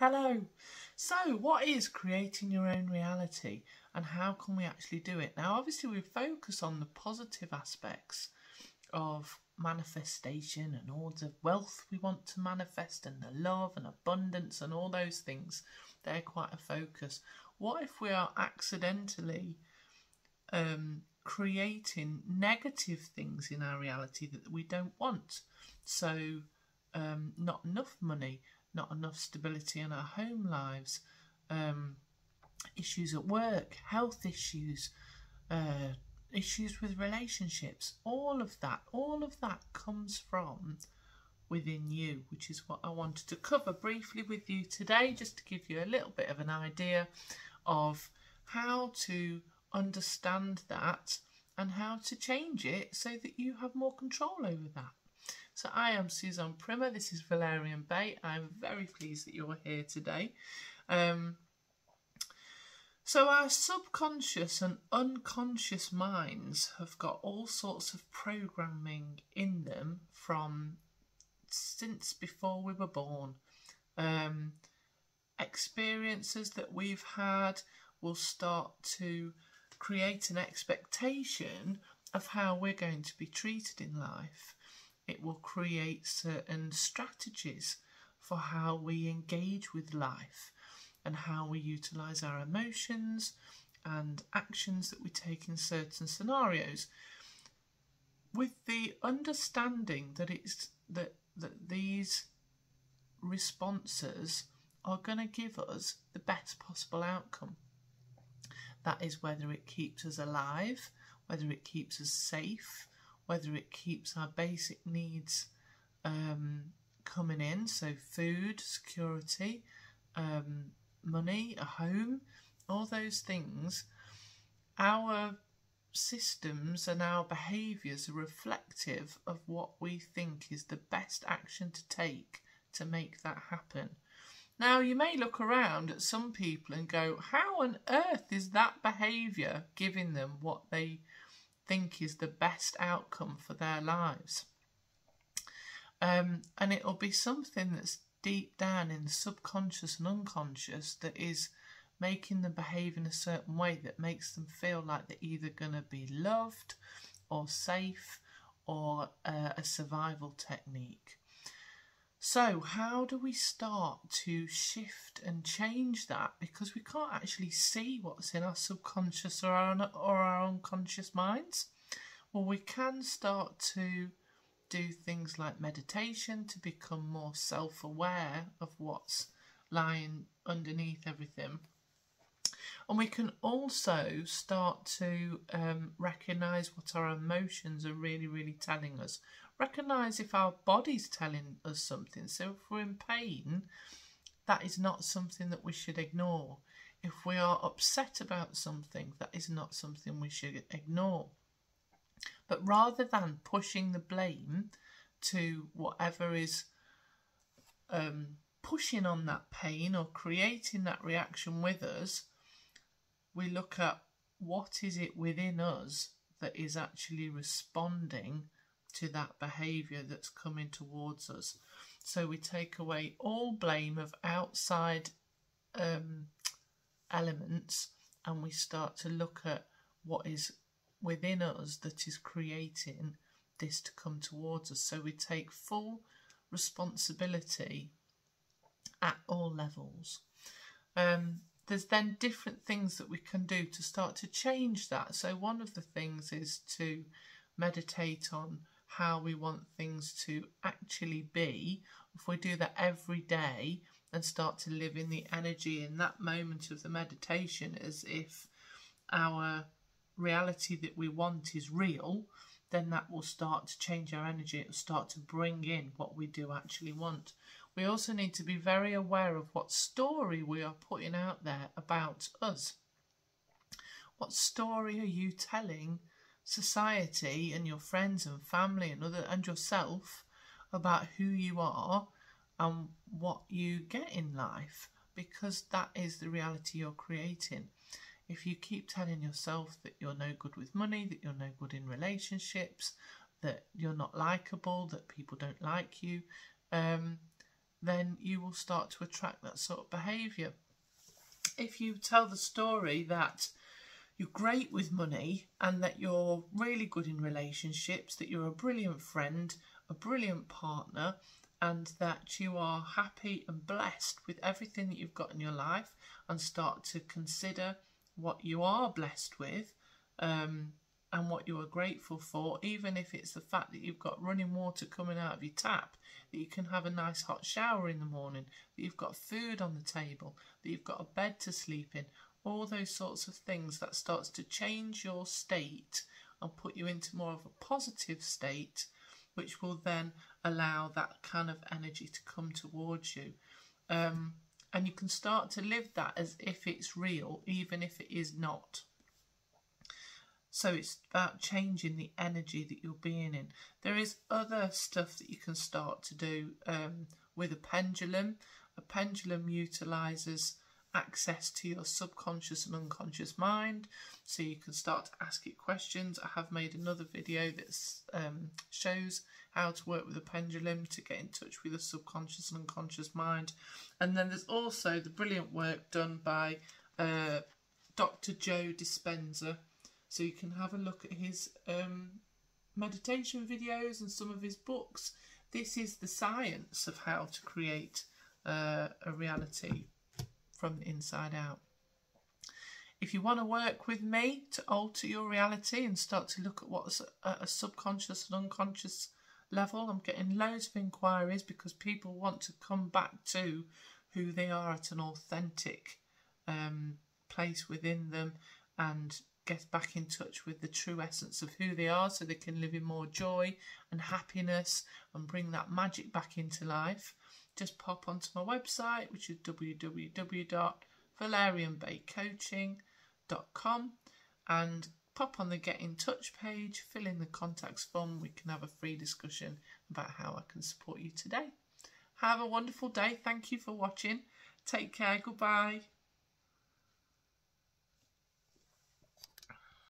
Hello. So, what is creating your own reality and how can we actually do it? Now, obviously, we focus on the positive aspects of manifestation and all the wealth we want to manifest and the love and abundance and all those things. They're quite a focus. What if we are accidentally creating negative things in our reality that we don't want? So, not enough money, not enough stability in our home lives, issues at work, health issues, issues with relationships, all of that comes from within you, which is what I wanted to cover briefly with you today, just to give you a little bit of an idea of how to understand that and how to change it so that you have more control over that. So I am Suzanne, this is Valerian Bay. I'm very pleased that you're here today. So our subconscious and unconscious minds have got all sorts of programming in them from since before we were born. Experiences that we've had will start to create an expectation of how we're going to be treated in life. It will create certain strategies for how we engage with life and how we utilise our emotions and actions that we take in certain scenarios, with the understanding that that these responses are going to give us the best possible outcome. That is whether it keeps us alive, whether it keeps us safe, whether it keeps our basic needs coming in, so food, security, money, a home, all those things. Our systems and our behaviours are reflective of what we think is the best action to take to make that happen. Now, you may look around at some people and go, how on earth is that behaviour giving them what they think is the best outcome for their lives? And it'll be something that's deep down in the subconscious and unconscious that is making them behave in a certain way that makes them feel like they're either going to be loved or safe or a survival technique. So how do we start to shift and change that? Because we can't actually see what's in our subconscious or our unconscious minds. Well, we can start to do things like meditation to become more self-aware of what's lying underneath everything. And we can also start to recognise what our emotions are really telling us. Recognise if our body's telling us something. So if we're in pain, that is not something that we should ignore. If we are upset about something, that is not something we should ignore. But rather than pushing the blame to whatever is pushing on that pain or creating that reaction with us, we look at what is it within us that is actually responding to that behaviour that's coming towards us. So we take away all blame of outside elements and we start to look at what is within us that is creating this to come towards us. So we take full responsibility at all levels. There's then different things that we can do to start to change that. So one of the things is to meditate on how we want things to actually be. If we do that every day and start to live in the energy in that moment of the meditation as if our reality that we want is real, then that will start to change our energy. It will start to bring in what we do actually want. We also need to be very aware of what story we are putting out there about us. What story are you telling society and your friends and family and yourself about who you are and what you get in life? Because that is the reality you're creating. If you keep telling yourself that you're no good with money, that you're no good in relationships, that you're not likable, that people don't like you, then you will start to attract that sort of behaviour. If you tell the story that you're great with money and that you're really good in relationships, that you're a brilliant friend, a brilliant partner, and that you are happy and blessed with everything that you've got in your life, and start to consider what you are blessed with and what you are grateful for, even if it's the fact that you've got running water coming out of your tap, that you can have a nice hot shower in the morning, that you've got food on the table, that you've got a bed to sleep in, all those sorts of things, that starts to change your state and put you into more of a positive state, which will then allow that kind of energy to come towards you. And you can start to live that as if it's real, even if it is not. So it's about changing the energy that you're being in. There is other stuff that you can start to do with a pendulum. A pendulum utilises access to your subconscious and unconscious mind, so you can start to ask it questions. I have made another video that shows how to work with a pendulum to get in touch with the subconscious and unconscious mind. And then there's also the brilliant work done by Dr. Joe Dispenza. So you can have a look at his meditation videos and some of his books. This is the science of how to create a reality from the inside out. If you want to work with me to alter your reality and start to look at what's at a subconscious and unconscious level, I'm getting loads of inquiries because people want to come back to who they are at an authentic place within them and get back in touch with the true essence of who they are, so they can live in more joy and happiness and bring that magic back into life. Just pop onto my website, which is www.valerianbaycoaching.com, and pop on the Get in Touch page, fill in the contacts form. We can have a free discussion about how I can support you today. Have a wonderful day. Thank you for watching. Take care. Goodbye.